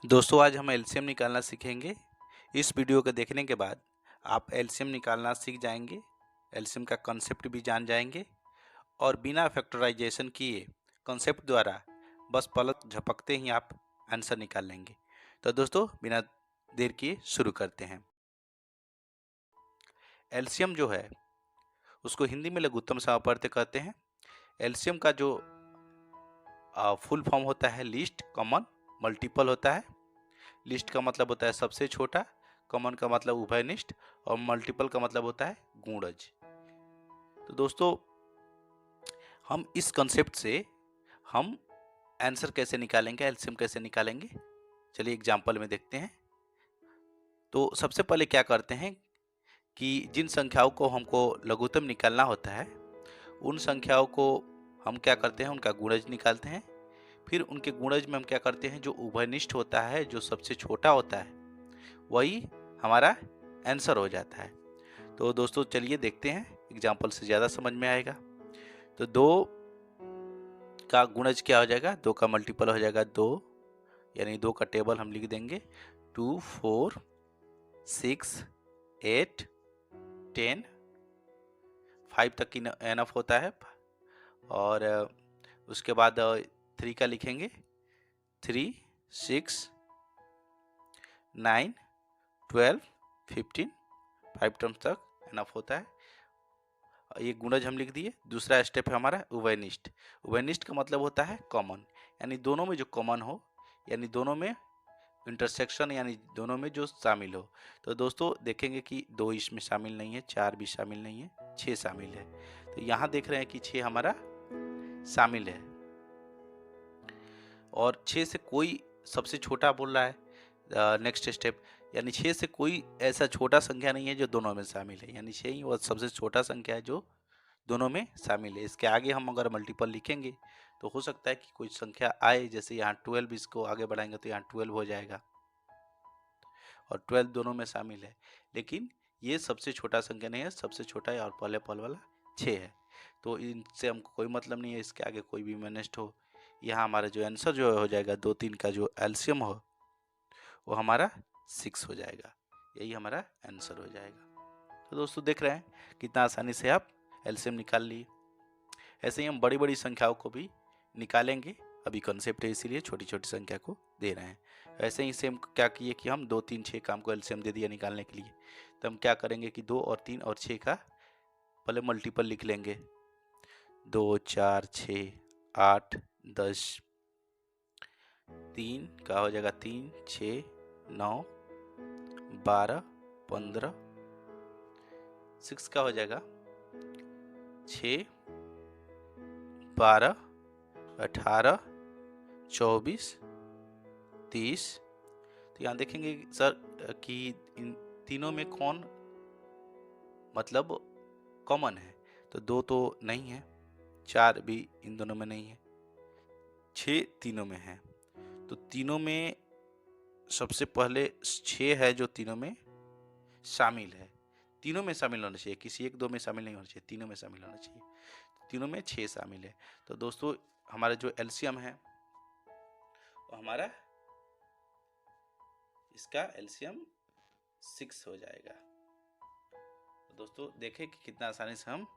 दोस्तों आज हम एलसीएम निकालना सीखेंगे। इस वीडियो को देखने के बाद आप एलसीएम निकालना सीख जाएंगे, एलसीएम का कॉन्सेप्ट भी जान जाएंगे और बिना फैक्टराइजेशन किए कॉन्सेप्ट द्वारा बस पलक झपकते ही आप आंसर निकाल लेंगे। तो दोस्तों बिना देर किए शुरू करते हैं। एलसीएम जो है उसको हिंदी में लघुत्तम समापवर्त्य कहते हैं। एलसीएम का जो फुल फॉर्म होता है लीस्ट कॉमन मल्टीपल होता है। लिस्ट का मतलब होता है सबसे छोटा, कॉमन का मतलब उभयनिष्ठ और मल्टीपल का मतलब होता है गुणज। तो दोस्तों हम इस कॉन्सेप्ट से हम आंसर कैसे निकालेंगे, एलसीएम कैसे निकालेंगे, चलिए एग्जांपल में देखते हैं। तो सबसे पहले क्या करते हैं कि जिन संख्याओं को हमको लघुत्तम निकालना होता है उन संख्याओं को हम क्या करते हैं, उनका गुणज निकालते हैं। फिर उनके गुणज में हम क्या करते हैं, जो उभयनिष्ठ होता है, जो सबसे छोटा होता है, वही हमारा आंसर हो जाता है। तो दोस्तों चलिए देखते हैं, एग्जाम्पल से ज़्यादा समझ में आएगा। तो 2 का गुणज क्या हो जाएगा, 2 का मल्टीपल हो जाएगा 2, यानी 2 का टेबल हम लिख देंगे 2 4 6 8 10, 5 तक की एनफ होता है। और उसके बाद 3 का लिखेंगे 3 6 9 12 15, 5 टर्म्स तक एनफ होता है। ये गुणज हम लिख दिए। दूसरा स्टेप है हमारा उभयनिष्ठ। उभयनिष्ठ का मतलब होता है कॉमन, यानी दोनों में जो कॉमन हो, यानी दोनों में इंटरसेक्शन, यानी दोनों में जो शामिल हो। तो दोस्तों देखेंगे कि 2 इसमें शामिल नहीं है, 4 भी शामिल नहीं है, 6 शामिल है। तो यहाँ देख रहे हैं कि 6 हमारा शामिल है और 6 से कोई सबसे छोटा बोल रहा है। नेक्स्ट स्टेप, यानी 6 से कोई ऐसा छोटा संख्या नहीं है जो दोनों में शामिल है, यानी 6 ही वो सबसे छोटा संख्या है जो दोनों में शामिल है। इसके आगे हम अगर मल्टीपल लिखेंगे तो हो सकता है कि कोई संख्या आए, जैसे यहाँ 12, इसको आगे बढ़ाएंगे तो यहाँ 12 हो जाएगा और 12 दोनों में शामिल है। लेकिन ये सबसे छोटा संख्या नहीं है, सबसे छोटा है और पहले पल वाला 6 है। तो इनसे हमको कोई मतलब नहीं है, इसके आगे कोई भी माइनस हो। यहाँ हमारा जो आंसर जो हो जाएगा 2 3 का जो एलसीएम हो वो हमारा 6 हो जाएगा। यही हमारा आंसर हो जाएगा। तो दोस्तों देख रहे हैं कितना आसानी से आप एलसीएम निकाल लिए। ऐसे ही हम बड़ी बड़ी संख्याओं को भी निकालेंगे। अभी कॉन्सेप्ट है इसीलिए छोटी छोटी संख्या को दे रहे हैं। ऐसे ही सेम क्या किए कि हम 2 3 6 काम को एलसीएम दे दिया निकालने के लिए। तो हम क्या करेंगे कि 2 और 3 और 6 का पहले मल्टीपल लिख लेंगे। 2 4 6 8 10, 3 का हो जाएगा 3 6 9 12 15, 6 का हो जाएगा 6 12 18 24 30। तो यहाँ देखेंगे सर कि इन तीनों में कौन मतलब कॉमन है। तो 2 तो नहीं है, 4 भी इन दोनों में नहीं है, 6 तीनों में है। तो तीनों में सबसे पहले 6 है जो तीनों में शामिल है। तीनों में शामिल होना चाहिए, किसी एक दो में शामिल नहीं होना चाहिए, तीनों में शामिल होना चाहिए। तीनों में 6 शामिल है। तो दोस्तों हमारा जो एलसीएम है वो हमारा, इसका एलसीएम 6 हो जाएगा। तो दोस्तों देखें कि कितना आसानी से हम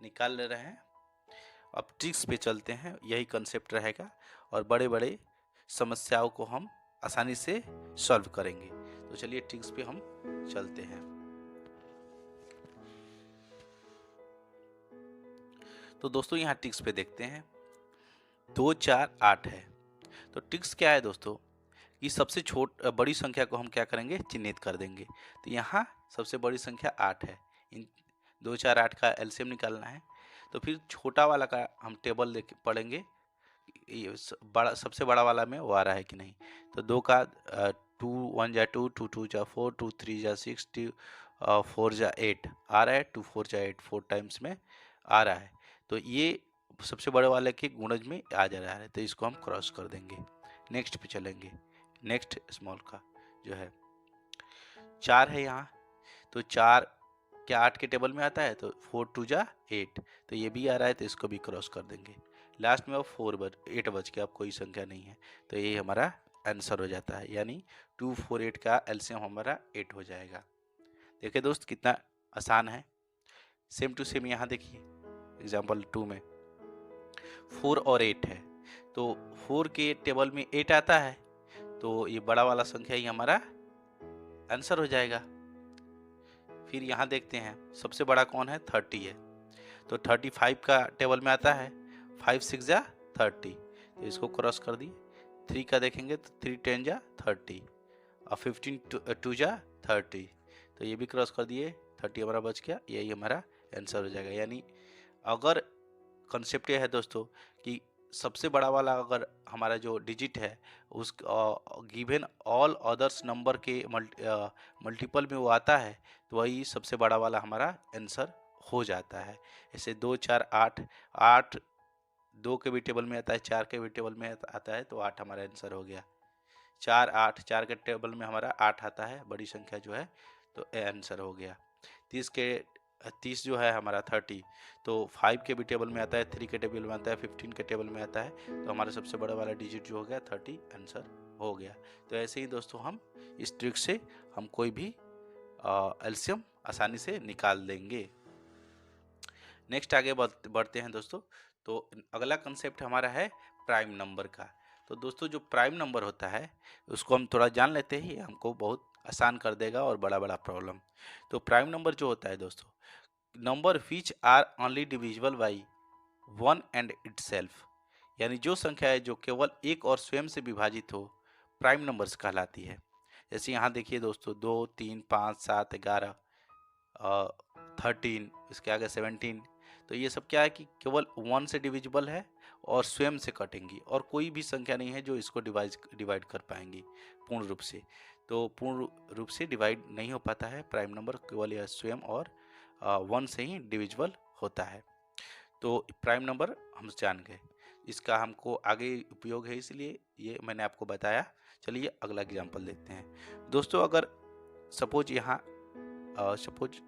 निकाल ले रहे हैं। अब ट्रिक्स पे चलते हैं, यही कंसेप्ट रहेगा और बड़े बड़े समस्याओं को हम आसानी से सॉल्व करेंगे। तो चलिए ट्रिक्स पे हम चलते हैं। तो दोस्तों यहाँ ट्रिक्स पे देखते हैं। 2 4 8 है। तो ट्रिक्स क्या है दोस्तों कि सबसे बड़ी संख्या को हम क्या करेंगे, चिन्हित कर देंगे। तो यहाँ सबसे बड़ी संख्या 8 है। इन 2 4 8 का एलसीएम निकालना है। तो फिर छोटा वाला का हम टेबल देख पढ़ेंगे, ये बड़ा सबसे बड़ा वाला में वो आ रहा है कि नहीं। तो 2 का 2 1 जा 2, 2 2 जा 4, 2 3 जा 6, 2 4 जा 8 आ रहा है, 2 4 जा 8 4 टाइम्स में आ रहा है। तो ये सबसे बड़े वाले के गुणज में आ जा रहा है, तो इसको हम क्रॉस कर देंगे। नेक्स्ट पे चलेंगे। नेक्स्ट स्मॉल का जो है 4 है यहाँ। तो 4 क्या 8 के टेबल में आता है, तो 4 2 जा 8, तो ये भी आ रहा है, तो इसको भी क्रॉस कर देंगे। लास्ट में अब 8 बच के अब कोई संख्या नहीं है, तो ये हमारा आंसर हो जाता है, यानी 2, 4, 8 का एलसीएम हमारा 8 हो जाएगा। देखिए दोस्त कितना आसान है। सेम टू सेम यहाँ देखिए एग्जाम्पल 2 में 4 और 8 है, तो 4 के टेबल में 8 आता है, तो ये बड़ा वाला संख्या ही हमारा आंसर हो जाएगा। फिर यहाँ देखते हैं सबसे बड़ा कौन है, 30 है, तो 35 का टेबल में आता है, 5 6 जा 30, तो इसको क्रॉस कर दिए। 3 का देखेंगे तो 3 10 जा 30 और 15 2 जा 30, तो ये भी क्रॉस कर दिए, 30 हमारा बच गया, यही हमारा आंसर हो जाएगा। यानी अगर कॉन्सेप्ट ये है दोस्तों कि सबसे बड़ा वाला अगर हमारा जो डिजिट है उस गिवन ऑल अदर्स नंबर के मल्टीपल में वो आता है, तो वही सबसे बड़ा वाला हमारा आंसर हो जाता है। ऐसे 2 4 8, 8 2 के भी टेबल में आता है, 4 के भी टेबल में आता है, तो 8 हमारा आंसर हो गया। 4 8, 4 के टेबल में हमारा 8 आता है, बड़ी संख्या जो है, तो आंसर हो गया। 30 जो है हमारा 30, तो 5 के भी टेबल में आता है, 3 के टेबल में आता है, 15 के टेबल में आता है, तो हमारा सबसे बड़ा वाला डिजिट जो हो गया 30 आंसर हो गया। तो ऐसे ही दोस्तों हम इस ट्रिक से हम कोई भी एलसीएम आसानी से निकाल देंगे। नेक्स्ट आगे बढ़ते हैं दोस्तों। तो अगला कंसेप्ट हमारा है प्राइम नंबर का। तो दोस्तों जो प्राइम नंबर होता है उसको हम थोड़ा जान लेते ही हमको बहुत आसान कर देगा और बड़ा बड़ा प्रॉब्लम। तो प्राइम नंबर जो होता है दोस्तों, number which are only divisible by 1 and itself, यानी जो संख्या है जो केवल एक और स्वयं से विभाजित हो, प्राइम नंबर्स कहलाती है। जैसे यहाँ देखिए दोस्तों 2 3 5 7 11 13, इसके आगे 17, तो ये सब क्या है कि केवल 1 से डिविजिबल है और स्वयं से कटेंगी, और कोई भी संख्या नहीं है जो इसको डिवाइड कर पाएंगी पूर्ण रूप से। तो पूर्ण रूप से डिवाइड नहीं हो पाता है प्राइम नंबर, केवल यह स्वयं और 1 से ही डिविजिबल होता है। तो प्राइम नंबर हम जान गए, इसका हमको आगे उपयोग है, इसलिए ये मैंने आपको बताया। चलिए अगला एग्जाम्पल देखते हैं दोस्तों। अगर सपोज यहाँ सपोज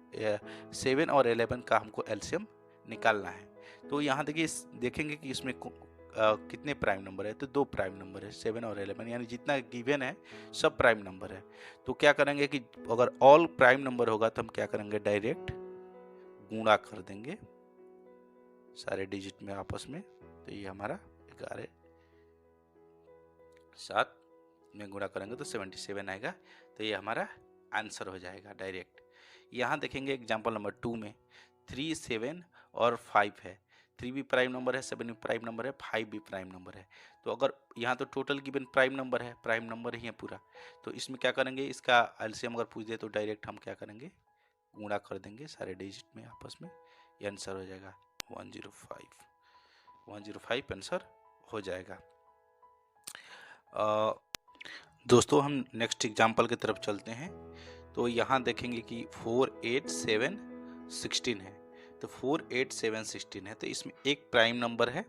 7 और 11 का हमको एलसीएम निकालना है, तो यहाँ देखिए देखेंगे कि इसमें कितने प्राइम नंबर है, तो 2 प्राइम नंबर है 7 और 11, यानी जितना गिवन है सब प्राइम नंबर है। तो क्या करेंगे कि अगर ऑल प्राइम नंबर होगा तो हम क्या करेंगे, डायरेक्ट गुणा कर देंगे सारे डिजिट में आपस में, तो ये हमारा 11 7 में गुणा करेंगे तो 77 आएगा, तो ये हमारा आंसर हो जाएगा डायरेक्ट। यहाँ देखेंगे एग्जाम्पल नंबर 2 में 3 7 और 5 है, 3 भी प्राइम नंबर है, 7 भी प्राइम नंबर है, 5 भी प्राइम नंबर है। तो अगर यहाँ तो टोटल गिवन प्राइम नंबर है, प्राइम नंबर ही है पूरा, तो इसमें क्या करेंगे, इसका एलसीएम अगर पूछ दे तो डायरेक्ट हम क्या करेंगे, गुणा कर देंगे सारे डिजिट में आपस में, ये आंसर हो जाएगा 105 आंसर हो जाएगा। दोस्तों हम नेक्स्ट एग्जाम्पल की तरफ चलते हैं। तो यहाँ देखेंगे कि 4 8 7 16 है, तो 4 8 7 16 है, तो इसमें एक प्राइम नंबर है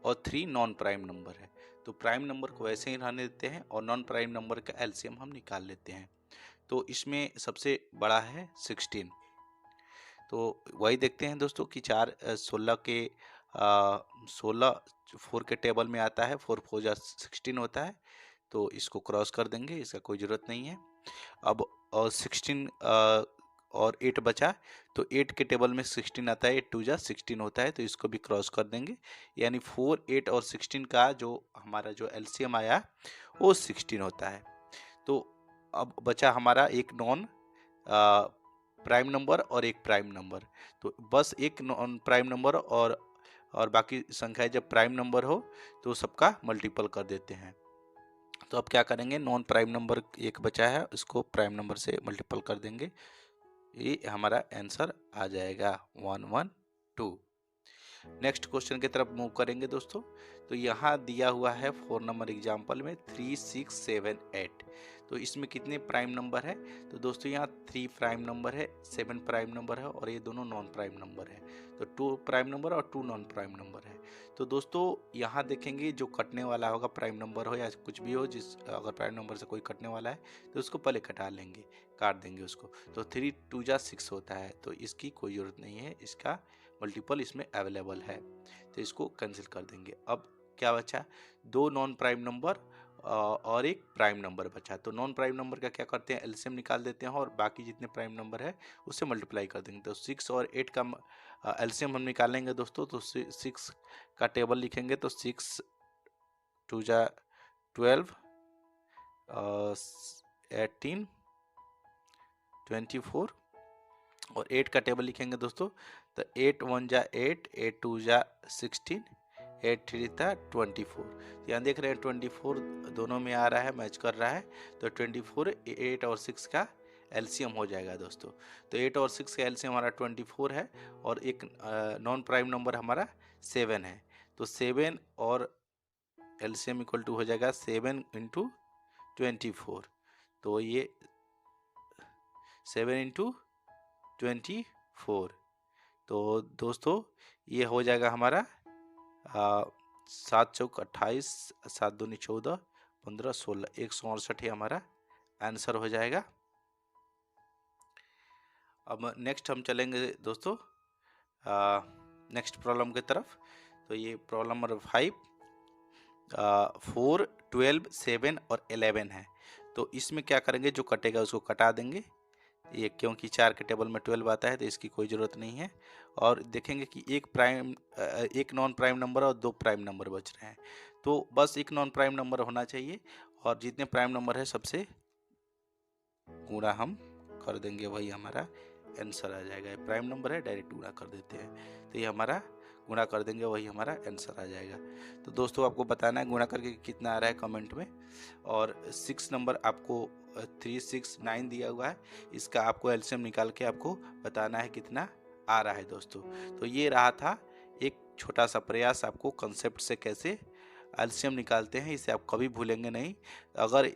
और 3 नॉन प्राइम नंबर है। तो प्राइम नंबर को वैसे ही रहने देते हैं और नॉन प्राइम नंबर का एलसीएम हम निकाल लेते हैं। तो इसमें सबसे बड़ा है 16, तो वही देखते हैं दोस्तों कि 4 16 के 16 4 के टेबल में आता है, 4 4 जा 16 होता है, तो इसको क्रॉस कर देंगे, इसका कोई ज़रूरत नहीं है। अब 16 और 8 बचा, तो 8 के टेबल में 16 आता है, 8 2 जा 16 होता है, तो इसको भी क्रॉस कर देंगे, यानी 4 8 और 16 का जो हमारा जो एलसीएम आया वो 16 होता है। तो अब बचा हमारा एक नॉन प्राइम नंबर और एक प्राइम नंबर, तो बस एक नॉन प्राइम नंबर और बाकी संख्या जब प्राइम नंबर हो तो सबका मल्टीपल कर देते हैं। तो अब क्या करेंगे, नॉन प्राइम नंबर एक बचा है, इसको प्राइम नंबर से मल्टीपल कर देंगे, ये हमारा आंसर आ जाएगा 112। नेक्स्ट क्वेश्चन की तरफ मूव करेंगे दोस्तों। तो यहाँ दिया हुआ है 4 नंबर एग्जाम्पल में 3 6 7 8, तो इसमें कितने प्राइम नंबर है, तो दोस्तों यहाँ 3 प्राइम नंबर है, 7 प्राइम नंबर है और ये दोनों नॉन प्राइम नंबर है, तो 2 प्राइम नंबर और 2 नॉन प्राइम नंबर है। तो दोस्तों यहाँ देखेंगे जो कटने वाला होगा, प्राइम नंबर हो या कुछ भी हो, जिस अगर प्राइम नंबर से कोई कटने वाला है तो उसको पहले कटा लेंगे, काट देंगे उसको। तो 3 2 जा 6 होता है, तो इसकी कोई ज़रूरत नहीं है, इसका मल्टीपल इसमें अवेलेबल है, तो इसको कैंसिल कर देंगे। अब क्या बचा, 2 नॉन प्राइम नंबर और एक प्राइम नंबर बचा। तो नॉन प्राइम नंबर का क्या करते हैं, एलसीएम निकाल देते हैं और बाकी जितने प्राइम नंबर है उससे मल्टीप्लाई कर देंगे। तो 6 और 8 का एलसीएम हम निकालेंगे दोस्तों। तो 6 का टेबल लिखेंगे तो 6 2 जा 12, 18, 24 और 8 का टेबल लिखेंगे दोस्तों। तो 8 1 जा 8, 8 2 जा 16, 8 3 था 24। यहाँ देख रहे हैं 24 दोनों में आ रहा है, मैच कर रहा है। तो 24 8 और 6 का एलसीएम हो जाएगा दोस्तों। तो 8 और 6 का एलसीएम हमारा 24 है और एक नॉन प्राइम नंबर हमारा 7 है। तो 7 और एलसीएम इक्वल टू हो जाएगा 7 इंटू 24। तो ये 7 इंटू 24। तो दोस्तों ये हो जाएगा हमारा 7 चौक 28, 7 दूनी 14, 15 16, 168 ही हमारा आंसर हो जाएगा। अब नेक्स्ट हम चलेंगे दोस्तों नेक्स्ट प्रॉब्लम की तरफ। तो ये प्रॉब्लम नंबर 5, 4 12 7 और 11 है। तो इसमें क्या करेंगे, जो कटेगा उसको कटा देंगे ये, क्योंकि 4 के टेबल में 12 आता है तो इसकी कोई ज़रूरत नहीं है। और देखेंगे कि एक नॉन प्राइम नंबर और 2 प्राइम नंबर बच रहे हैं। तो बस एक नॉन प्राइम नंबर होना चाहिए और जितने प्राइम नंबर है सबसे गुणा हम कर देंगे, वही हमारा आंसर आ जाएगा। प्राइम नंबर है, डायरेक्ट गुणा कर देते हैं। तो ये हमारा गुणा कर देंगे, वही हमारा आंसर आ जाएगा। तो दोस्तों आपको बताना है गुणा करके कितना आ रहा है कमेंट में। और 6 नंबर आपको 3 6 9 दिया हुआ है, इसका आपको एलसीएम निकाल के आपको बताना है कितना आ रहा है दोस्तों। तो ये रहा था एक छोटा सा प्रयास, आपको कंसेप्ट से कैसे एलसीएम निकालते हैं, इसे आप कभी भूलेंगे नहीं। अगर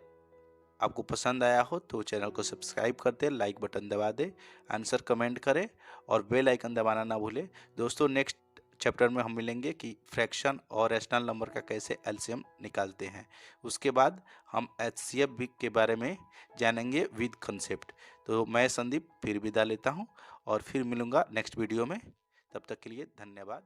आपको पसंद आया हो तो चैनल को सब्सक्राइब कर दे, लाइक बटन दबा दे, आंसर कमेंट करें और बेल आइकन दबाना ना भूले दोस्तों। नेक्स्ट चैप्टर में हम मिलेंगे कि फ्रैक्शन और रैशनल नंबर का कैसे एलसीएम निकालते हैं। उसके बाद हम एचसीएफ भी के बारे में जानेंगे विद कंसेप्ट। तो मैं संदीप फिर विदा लेता हूं और फिर मिलूंगा नेक्स्ट वीडियो में। तब तक के लिए धन्यवाद।